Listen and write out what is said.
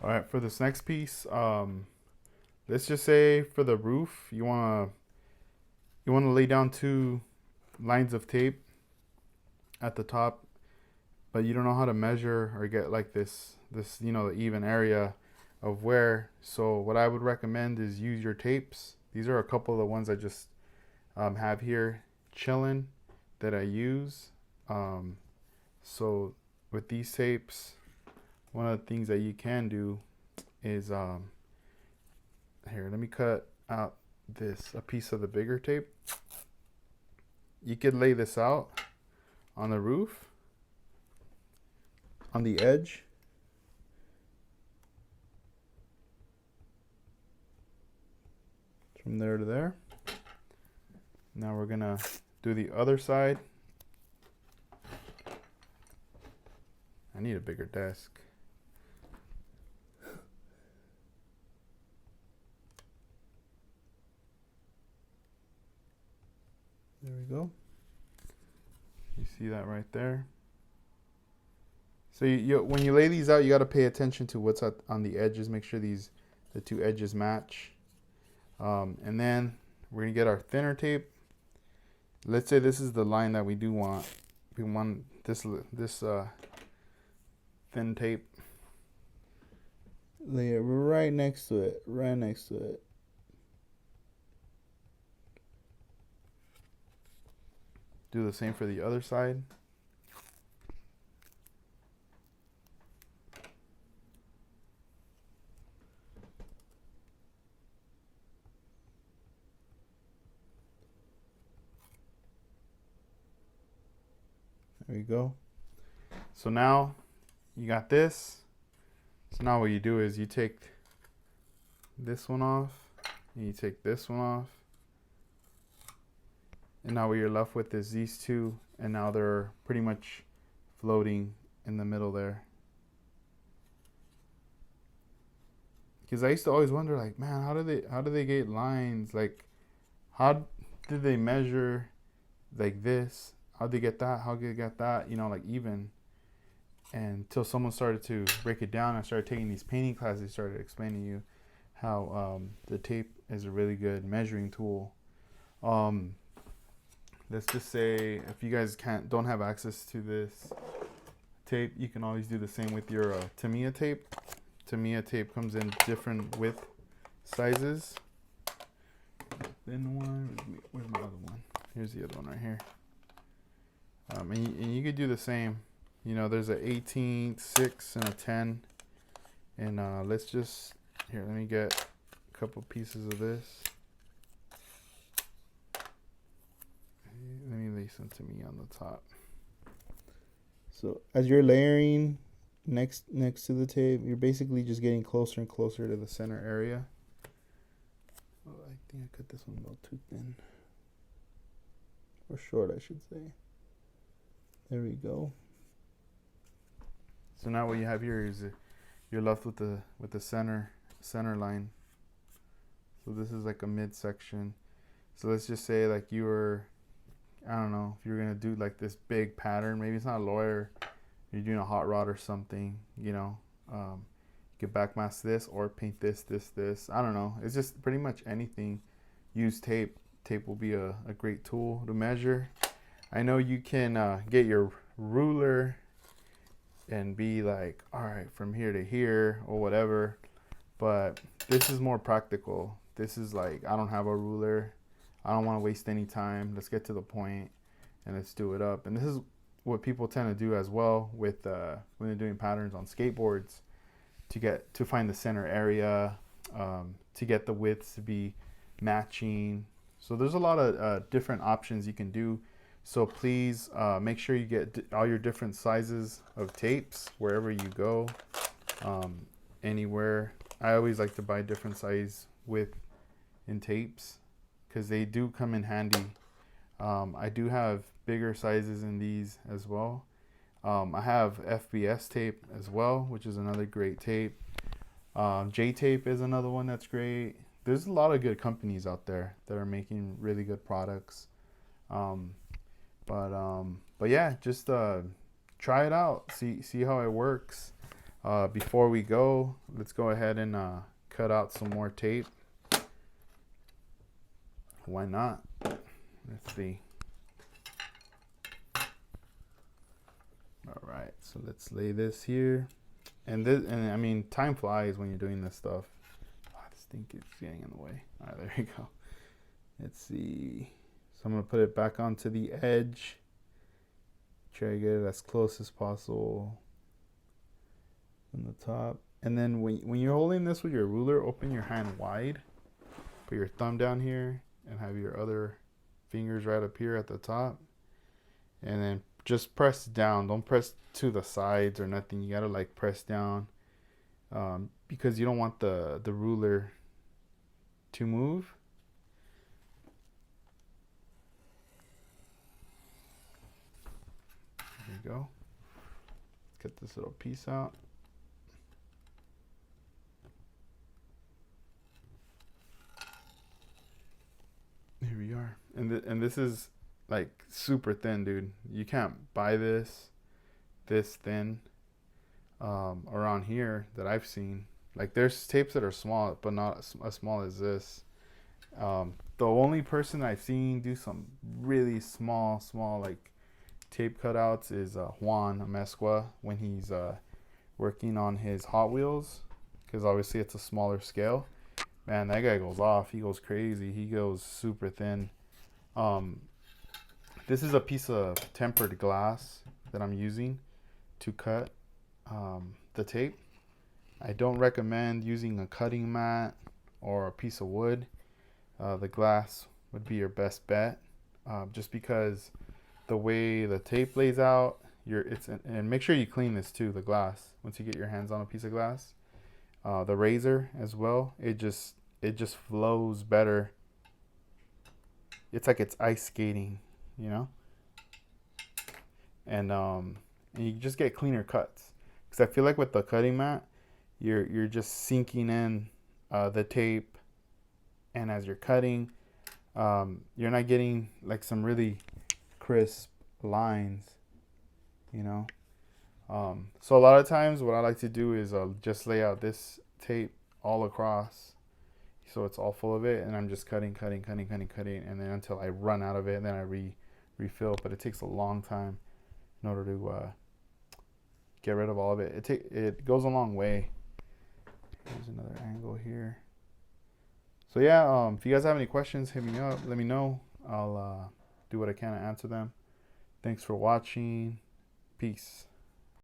All right, for this next piece, let's just say for the roof, you wanna lay down two lines of tape at the top, but you don't know how to measure or get like this the even area of wear. So what I would recommend is use your tapes. These are a couple of the ones I just have here chilling that I use. Um, so with these tapes, one of the things that you can do is here. Let me cut out a piece of the bigger tape. You could lay this out on the roof, on the edge. From there to there. Now we're gonna do the other side. I need a bigger desk. There we go. You see that right there. So when you lay these out, you got to pay attention to what's on the edges. Make sure the two edges match. And then we're gonna get our thinner tape. Let's say this is the line that we do want. We want this thin tape. Lay it right next to it. Right next to it. Do the same for the other side. There you go. So now you got this. So now what you do is you take this one off and you take this one off. And now what you're left with is these two, and now they're pretty much floating in the middle there. Because I used to always wonder, like, man, how do they get lines? Like, how did they measure like this? How'd they get that? How'd they get that? Like even. And until someone started to break it down, I started taking these painting classes. They started explaining to you how the tape is a really good measuring tool. Let's just say if you guys don't have access to this tape, you can always do the same with your Tamiya tape. Tamiya tape comes in different width sizes. Thin one. Where's my other one? Here's the other one right here. And you could do the same. There's an 18, 6, and a 10. And let's just let me get a couple pieces of this. Let me lay some to me on the top. So as you're layering next to the tape, you're basically just getting closer and closer to the center area. Oh, I think I cut this one a little too thin. Or short, I should say. There we go. So now what you have here is you're left with the center line. So this is like a midsection. So let's just say like you were, I don't know, if you're gonna do like this big pattern, maybe it's not a lawyer, you're doing a hot rod or something, you could backmask this or paint this. I don't know. It's just pretty much anything. Use tape. Tape will be a great tool to measure. I know you can get your ruler and be like, all right, from here to here or whatever, but this is more practical. This is like, I don't have a ruler. I don't want to waste any time. Let's get to the point and let's do it up. And this is what people tend to do as well with when they're doing patterns on skateboards to find the center area, to get the widths to be matching. So there's a lot of different options you can do. So please make sure you get all your different sizes of tapes wherever you go, anywhere. I always like to buy different size width in tapes because they do come in handy. I do have bigger sizes in these as well. I have FBS tape as well, which is another great tape. J tape is another one that's great. There's a lot of good companies out there that are making really good products. But yeah, just try it out, see how it works. Before we go, let's go ahead and cut out some more tape. Why not? Let's see. All right, so let's lay this here. And I mean, time flies when you're doing this stuff. Oh, this thing keeps getting in the way. All right, there you go. Let's see. So I'm gonna put it back onto the edge. Try to get it as close as possible on the top. And then when you're holding this with your ruler, open your hand wide. Put your thumb down here and have your other fingers right up here at the top. And then just press down. Don't press to the sides or nothing. You gotta like press down because you don't want the ruler to move. There you go. Let's get this little piece out. Here we are. And this is like super thin, dude. You can't buy this thin around here that I've seen. Like there's tapes that are small, but not as small as this. The only person I've seen do some really small like tape cutouts is Juan Amezcua when he's working on his Hot Wheels, because obviously it's a smaller scale. Man, that guy goes off. He goes crazy. He goes super thin. This is a piece of tempered glass that I'm using to cut the tape. I don't recommend using a cutting mat or a piece of wood. The glass would be your best bet, just because the way the tape lays out, and make sure you clean this too, the glass, once you get your hands on a piece of glass. The razor as well, it just flows better. It's like it's ice skating, you know. And you just get cleaner cuts, because I feel like with the cutting mat, you're just sinking in the tape, and as you're cutting, you're not getting like some really crisp lines, you know. So a lot of times what I like to do is just lay out this tape all across, so it's all full of it, and I'm just cutting, and then until I run out of it, and then I refill. But it takes a long time in order to get rid of all of it. It goes a long way. Here's another angle here. So yeah, if you guys have any questions, hit me up. Let me know. I'll do what I can to answer them. Thanks for watching. Peace.